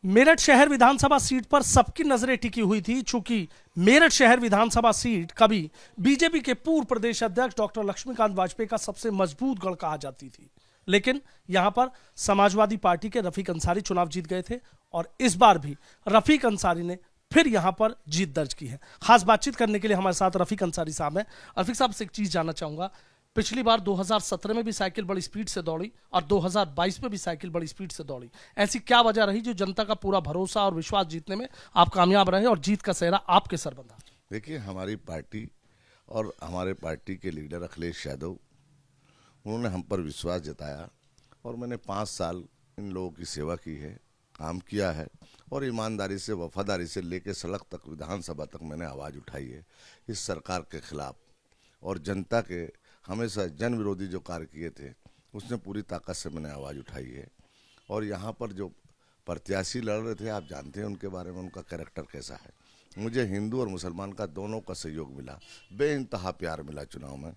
मेरठ शहर विधानसभा सीट पर सबकी नजरें टिकी हुई थी, चूंकि मेरठ शहर विधानसभा सीट कभी बीजेपी के पूर्व प्रदेश अध्यक्ष डॉक्टर लक्ष्मीकांत वाजपेयी का सबसे मजबूत गढ़ कहा जाती थी। लेकिन यहां पर समाजवादी पार्टी के रफीक अंसारी चुनाव जीत गए थे और इस बार भी रफीक अंसारी ने फिर यहां पर जीत दर्ज की है। खास बातचीत करने के लिए हमारे साथ रफीक अंसारी साहब हैं। रफीक साहब से एक चीज जानना चाहूंगा, पिछली बार 2017 में भी साइकिल बड़ी स्पीड से दौड़ी और 2022 में भी साइकिल बड़ी स्पीड से दौड़ी, ऐसी क्या वजह रही जो जनता का पूरा भरोसा और विश्वास जीतने में आप कामयाब रहे और जीत का सेहरा आपके सर बंधा? देखिए, हमारी पार्टी और हमारे पार्टी के लीडर अखिलेश यादव, उन्होंने हम पर विश्वास जताया और मैंने 5 साल इन लोगों की सेवा की है, काम किया है और ईमानदारी से, वफादारी से लेकर सड़क तक, विधानसभा तक मैंने आवाज़ उठाई है इस सरकार के खिलाफ। और जनता के हमेशा जन विरोधी जो कार्य किए थे उसने पूरी ताकत से मैंने आवाज़ उठाई है। और यहाँ पर जो प्रत्याशी लड़ रहे थे, आप जानते हैं उनके बारे में, उनका कैरेक्टर कैसा है। मुझे हिंदू और मुसलमान का दोनों का सहयोग मिला, बेइंतहा प्यार मिला चुनाव में।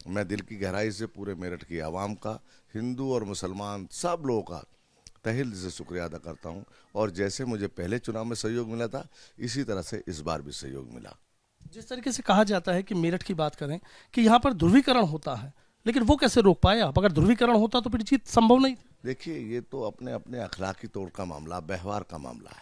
मैं दिल की गहराई से पूरे मेरठ की आवाम का, हिंदू और मुसलमान सब लोगों का तहे दिल से शुक्रिया अदा करता हूँ। और जैसे मुझे पहले चुनाव में सहयोग मिला था, इसी तरह से इस बार भी सहयोग मिला। जिस तरीके से कहा जाता है कि मेरठ की बात करें कि यहाँ पर ध्रुवीकरण होता है, लेकिन वो कैसे रोक पाए आप? अगर ध्रुवीकरण होता तो फिर जीत संभव नहीं थी। देखिए, ये तो अपने अपने अखलाकी तौर का मामला, व्यवहार का मामला है।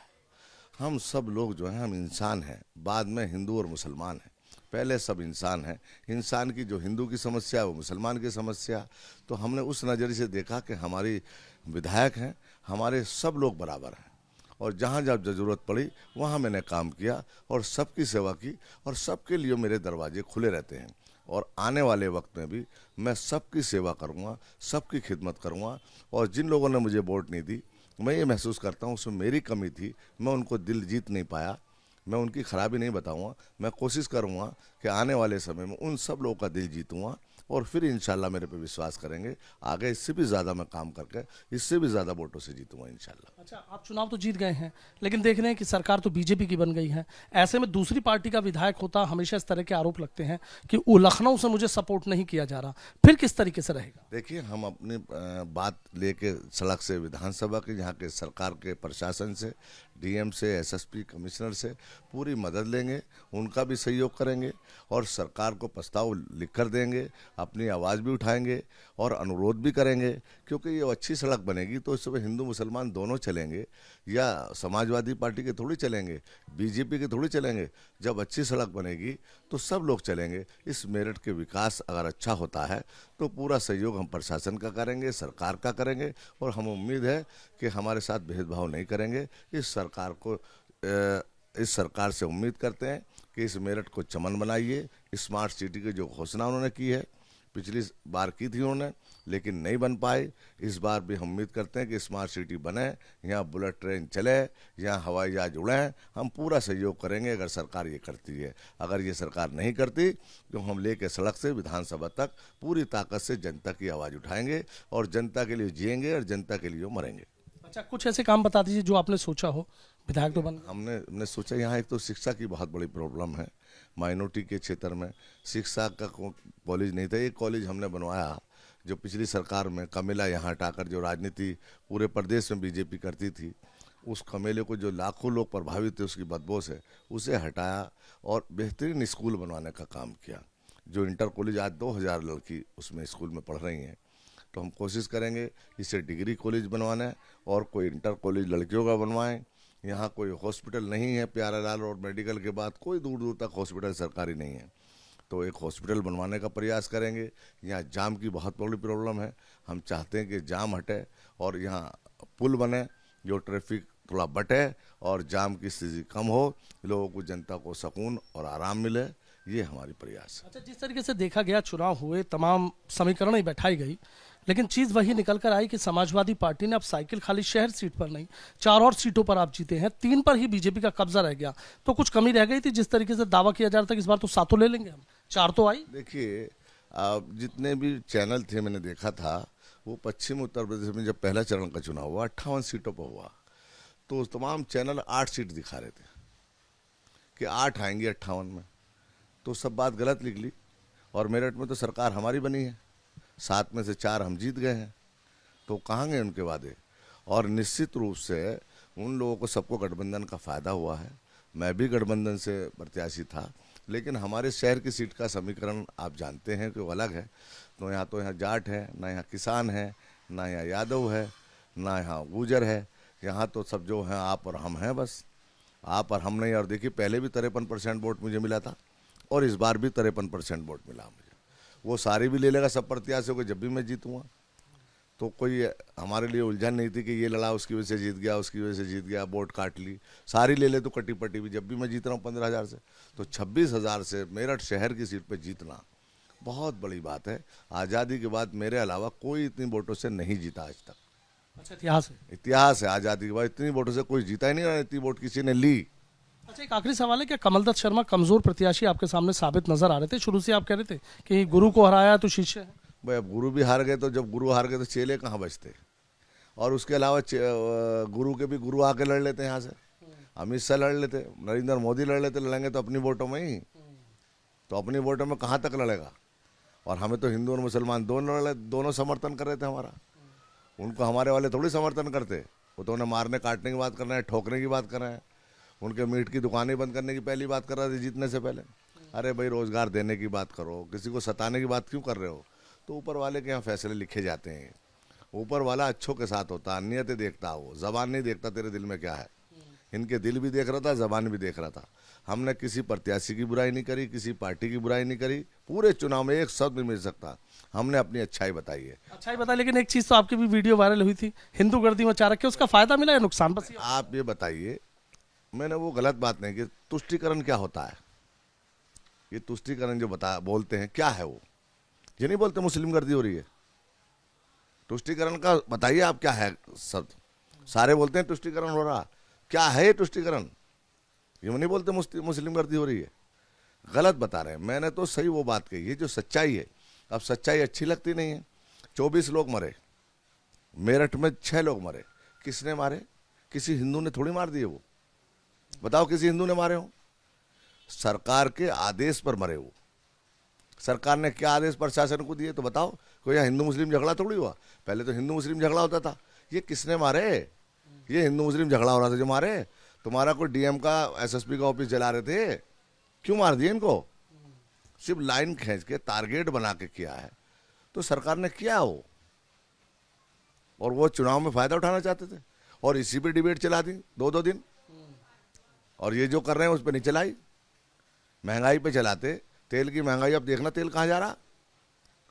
हम सब लोग जो हैं, हम इंसान हैं, बाद में हिंदू और मुसलमान हैं, पहले सब इंसान हैं। इंसान की जो हिंदू की समस्या है वो मुसलमान की समस्या, तो हमने उस नज़रिए से देखा कि हमारी विधायक हैं, हमारे सब लोग बराबर हैं और जहाँ जब ज़रूरत पड़ी वहाँ मैंने काम किया और सबकी सेवा की और सबके लिए मेरे दरवाजे खुले रहते हैं। और आने वाले वक्त में भी मैं सबकी सेवा करूँगा, सबकी खिदमत करूँगा। और जिन लोगों ने मुझे वोट नहीं दी, मैं ये महसूस करता हूँ उसमें मेरी कमी थी, मैं उनको दिल जीत नहीं पाया। मैं उनकी खराबी नहीं बताऊँगा, मैं कोशिश करूँगा कि आने वाले समय में उन सब लोगों का दिल जीतूँगा और फिर इंशाल्लाह मेरे पे विश्वास करेंगे। आगे इससे भी ज़्यादा मैं काम करके इससे भी ज़्यादा वोटों से जीतूंगा इंशाल्लाह। अच्छा, आप चुनाव तो जीत गए हैं, लेकिन देख रहे हैं कि सरकार तो बीजेपी की बन गई है। ऐसे में दूसरी पार्टी का विधायक होता, हमेशा इस तरह के आरोप लगते हैं कि वो लखनऊ से मुझे सपोर्ट नहीं किया जा रहा, फिर किस तरीके से रहेगा? देखिए, हम अपनी बात लेके सड़क से, विधानसभा के, यहाँ के सरकार के प्रशासन से, डीएम से, एसएसपी, कमिश्नर से पूरी मदद लेंगे, उनका भी सहयोग करेंगे और सरकार को प्रस्ताव लिख कर देंगे, अपनी आवाज़ भी उठाएंगे और अनुरोध भी करेंगे। क्योंकि ये अच्छी सड़क बनेगी तो इसमें हिंदू मुसलमान दोनों चलेंगे, या समाजवादी पार्टी के थोड़ी चलेंगे, बीजेपी के थोड़ी चलेंगे। जब अच्छी सड़क बनेगी तो सब लोग चलेंगे। इस मेरठ के विकास अगर अच्छा होता है तो पूरा सहयोग हम प्रशासन का करेंगे, सरकार का करेंगे और हम उम्मीद है कि हमारे साथ भेदभाव नहीं करेंगे। इस सरकार से उम्मीद करते हैं कि इस मेरठ को चमन बनाइए। स्मार्ट सिटी की जो घोषणा उन्होंने की है, पिछली बार की थी उन्होंने, लेकिन नहीं बन पाई। इस बार भी हम उम्मीद करते हैं कि स्मार्ट सिटी बने, यहाँ बुलेट ट्रेन चले, यहाँ हवाई जहाज उड़े। हम पूरा सहयोग करेंगे अगर सरकार ये करती है। अगर ये सरकार नहीं करती तो हम लेके सड़क से विधानसभा तक पूरी ताकत से जनता की आवाज़ उठाएंगे और जनता के लिए जिएंगे और जनता के लिए मरेंगे। अच्छा, कुछ ऐसे काम बता दीजिए जो आपने सोचा हो। विधायक तो बन हमने सोचा, यहाँ एक तो शिक्षा की बहुत बड़ी प्रॉब्लम है। माइनॉरिटी के क्षेत्र में शिक्षा का कॉलेज नहीं था। एक कॉलेज हमने बनवाया जो पिछली सरकार में कमेला यहाँ हटाकर, जो राजनीति पूरे प्रदेश में बीजेपी करती थी, उस कमेले को जो लाखों लोग प्रभावित थे उसकी बदबू से, उसे हटाया और बेहतरीन स्कूल बनवाने का काम किया। जो इंटर कॉलेज आज 2000 लड़की उसमें स्कूल में पढ़ रही हैं, तो हम कोशिश करेंगे इसे डिग्री कॉलेज बनवाना है और कोई इंटर कॉलेज लड़कियों का बनवाएं। यहाँ कोई हॉस्पिटल नहीं है, प्यारेलाल और मेडिकल के बाद कोई दूर दूर तक हॉस्पिटल सरकारी नहीं है, तो एक हॉस्पिटल बनवाने का प्रयास करेंगे। यहाँ जाम की बहुत बड़ी प्रॉब्लम है, हम चाहते हैं कि जाम हटे और यहाँ पुल बने जो ट्रैफिक थोड़ा बटे और जाम की स्थिति कम हो, लोगों को, जनता को सुकून और आराम मिले। ये हमारी प्रयास है। अच्छा, जिस तरीके से देखा गया, चुनाव हुए, तमाम समीकरण ही बैठाई गई, लेकिन चीज वही निकल कर आई कि समाजवादी पार्टी ने अब साइकिल खाली शहर सीट पर नहीं, 4 और सीटों पर आप जीते हैं, 3 पर ही बीजेपी का कब्जा रह गया। तो कुछ कमी रह गई थी? जिस तरीके से दावा किया जा रहा था कि इस बार तो 7 ले लेंगे हम, 4 तो आई। देखिए, जितने भी चैनल थे मैंने देखा था, वो पश्चिम उत्तर प्रदेश में जब पहला चरण का चुनाव हुआ 58 सीटों पर हुआ, तो तमाम चैनल 8 सीट दिखा रहे थे कि 8 आएंगे 58 में। तो सब बात गलत निकली और मेरठ में तो सरकार हमारी बनी है, 7 में से 4 हम जीत गए हैं। तो कहाँ गए उनके वादे? और निश्चित रूप से उन लोगों को सबको गठबंधन का फायदा हुआ है। मैं भी गठबंधन से प्रत्याशी था, लेकिन हमारे शहर की सीट का समीकरण आप जानते हैं कि वो अलग है। तो यहाँ जाट है, ना यहाँ किसान है, ना यहाँ यादव है, ना यहाँ गुजर है। यहाँ तो सब जो हैं आप और हम हैं, बस आप और हम नहीं। और देखिए पहले भी 53% वोट मुझे मिला था और इस बार भी 53% वोट मिला मुझे। वो सारी भी ले लेगा सब प्रत्याशियों को जब भी मैं जीतूंगा। तो कोई हमारे लिए उलझन नहीं थी कि ये लड़ा उसकी वजह से जीत गया, उसकी वजह से जीत गया, वोट काट ली। सारी ले ले तो कटी पटी भी। जब भी मैं जीत रहा हूँ 15,000 से, तो 26,000 से मेरठ शहर की सीट पे जीतना बहुत बड़ी बात है। आज़ादी के बाद मेरे अलावा कोई इतनी वोटों से नहीं जीता आज तक। अच्छा, इतिहास है। इतिहास है, आज़ादी के बाद इतनी वोटों से कोई जीता ही नहीं और इतनी वोट किसी ने ली। अच्छा, एक आखिरी सवाल है, क्या कमलदत्त शर्मा कमजोर प्रत्याशी आपके सामने साबित नजर आ रहे थे? शुरू से आप कह रहे थे कि गुरु को हराया तो शिष्य है। भाई अब गुरु भी हार गए, तो जब गुरु हार गए तो चेले कहाँ बचते? और उसके अलावा गुरु के भी गुरु आके लड़ लेते हैं यहाँ से। अमित शाह लड़ लेते, नरेंद्र मोदी लड़ लेते। लड़ेंगे तो अपनी वोटों में ही, तो अपनी वोटों में कहाँ तक लड़ेगा? और हमें तो हिंदू और मुसलमान दोनों समर्थन कर रहे थे हमारा। उनको हमारे वाले थोड़ी समर्थन करते। वो तो उन्हें मारने काटने की बात कर रहे हैं, ठोकने की बात कर रहे हैं। उनके मीट की दुकानें बंद करने की पहली बात कर रहे थे जीतने से पहले। अरे भाई रोजगार देने की बात करो, किसी को सताने की बात क्यों कर रहे हो? तो ऊपर वाले के यहाँ फैसले लिखे जाते हैं। ऊपर वाला अच्छों के साथ होता, नियतें देखता, वो जबान नहीं देखता तेरे दिल में क्या है। इनके दिल भी देख रहा था, जबान भी देख रहा था। हमने किसी प्रत्याशी की बुराई नहीं करी, किसी पार्टी की बुराई नहीं करी। पूरे चुनाव में एक शब्द नहीं मिल सकता। हमने अपनी अच्छाई बताई है। अच्छाई बताई, लेकिन एक चीज तो आपकी भी वीडियो वायरल हुई थी, हिंदू गर्दी मचा रखे, उसका फायदा मिला या नुकसान? बस आप ये बताइए, मैंने वो गलत बात नहीं की। तुष्टिकरण क्या होता है? ये तुष्टिकरण जो बोलते हैं क्या है? वो ये नहीं बोलते मुस्लिम गर्दी हो रही है। तुष्टिकरण का बताइए आप क्या है शब्द? सारे बोलते हैं तुष्टिकरण हो रहा, क्या है ये तुष्टिकरण? ये नहीं बोलते मुस्लिम गर्दी हो रही है। गलत बता रहे हैं। मैंने तो सही वो बात कही है जो सच्चाई है। अब सच्चाई अच्छी लगती नहीं है। 24 लोग मरे मेरठ में, 6 लोग मरे। किसने मारे? किसी हिंदू ने थोड़ी मार दिए। वो बताओ किसी हिंदू ने मारे हो? सरकार के आदेश पर मरे। वो सरकार ने क्या आदेश प्रशासन को दिए तो बताओ? कोई यहाँ हिंदू मुस्लिम झगड़ा थोड़ी हुआ। पहले तो हिंदू मुस्लिम झगड़ा होता था। ये किसने मारे? ये हिंदू मुस्लिम झगड़ा हो रहा था जो मारे। तुम्हारा कोई डीएम का एसएसपी का ऑफिस जला रहे थे, क्यों मार दिए इनको? सिर्फ लाइन खींच के टारगेट बना के किया है। तो सरकार ने किया वो, और वो चुनाव में फायदा उठाना चाहते थे और इसी पे डिबेट चला दी 2-2 दिन। और ये जो कर रहे हैं उस पर नहीं चलाई। महंगाई पे चलाते। तेल की महंगाई अब देखना तेल कहाँ जा रहा,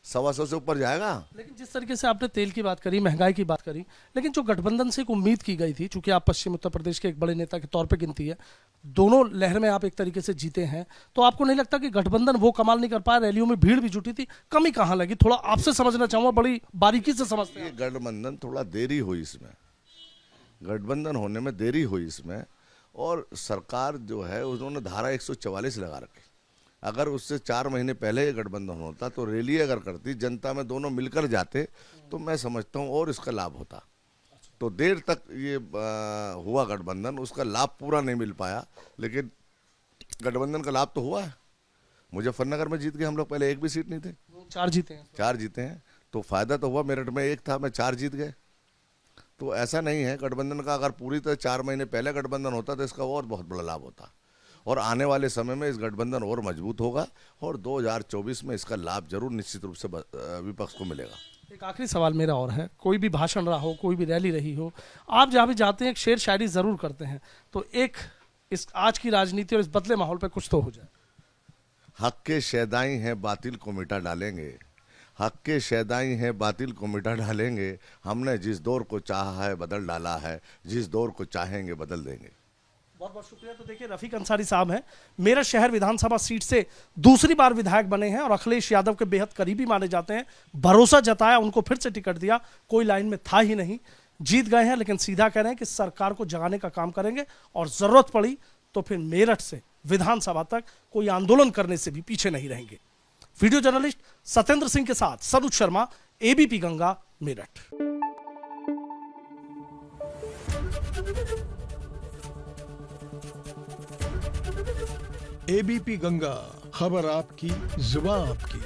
125 से ऊपर जाएगा। लेकिन जिस तरीके से आपने तेल की बात करी, महंगाई की बात करी, लेकिन जो गठबंधन से एक उम्मीद की गई थी, चूंकि आप पश्चिम उत्तर प्रदेश के एक बड़े नेता के तौर पे गिनती है, दोनों लहर में आप एक तरीके से जीते हैं, तो आपको नहीं लगता कि गठबंधन वो कमाल नहीं कर पाया? रैलियों में भीड़ भी जुटी थी, कमी कहाँ लगी? थोड़ा आपसे समझना चाहूंगा, बड़ी बारीकी से समझते हैं। गठबंधन थोड़ा देरी हुई इसमें, गठबंधन होने में देरी हुई इसमें। और सरकार जो है उन्होंने धारा 144 लगा रखी। अगर उससे 4 महीने पहले ये गठबंधन होता, तो रैली अगर करती, जनता में दोनों मिलकर जाते, तो मैं समझता हूँ और इसका लाभ होता। तो देर तक ये हुआ गठबंधन, उसका लाभ पूरा नहीं मिल पाया, लेकिन गठबंधन का लाभ तो हुआ है। मुजफ्फरनगर में जीत गए हम लोग, पहले एक भी सीट नहीं थे, 4 जीते हैं। 4 जीते हैं। तो फायदा तो हुआ। मेरठ में 1 था, मैं 4 जीत गए। तो ऐसा नहीं है गठबंधन का, अगर पूरी तरह 4 महीने पहले गठबंधन होता तो इसका और बहुत बड़ा लाभ होता। और आने वाले समय में इस गठबंधन और मजबूत होगा और 2024 में इसका लाभ जरूर निश्चित रूप से विपक्ष को मिलेगा। एक आखिरी सवाल मेरा और है, कोई भी भाषण रहा हो, कोई भी रैली रही हो, आप जहाँ भी जाते हैं एक शेर शायरी जरूर करते हैं, तो एक इस आज की राजनीति और इस बदले माहौल पे कुछ तो हो जाए। हक के शैदाई हैं बातिल को मिटा डालेंगे, हक के शैदाई हैं बातिल को मिटा डालेंगे। हमने जिस दौर को चाहा है बदल डाला है, जिस दौर को चाहेंगे बदल देंगे। बहुत बहुत शुक्रिया। तो देखिए, रफीक अंसारी साहब हैं, मेरठ शहर विधानसभा सीट से दूसरी बार विधायक बने हैं और अखिलेश यादव के बेहद करीबी माने जाते हैं। भरोसा जताया, उनको फिर से टिकट दिया, कोई लाइन में था ही नहीं, जीत गए हैं। लेकिन सीधा कह रहे हैं कि सरकार को जगाने का काम करेंगे और जरूरत पड़ी तो फिर मेरठ से विधानसभा तक कोई आंदोलन करने से भी पीछे नहीं रहेंगे। वीडियो जर्नलिस्ट सत्येंद्र सिंह के साथ सनुज शर्मा, एबीपी गंगा, मेरठ। एबीपी गंगा, खबर आपकी, जुबान आपकी।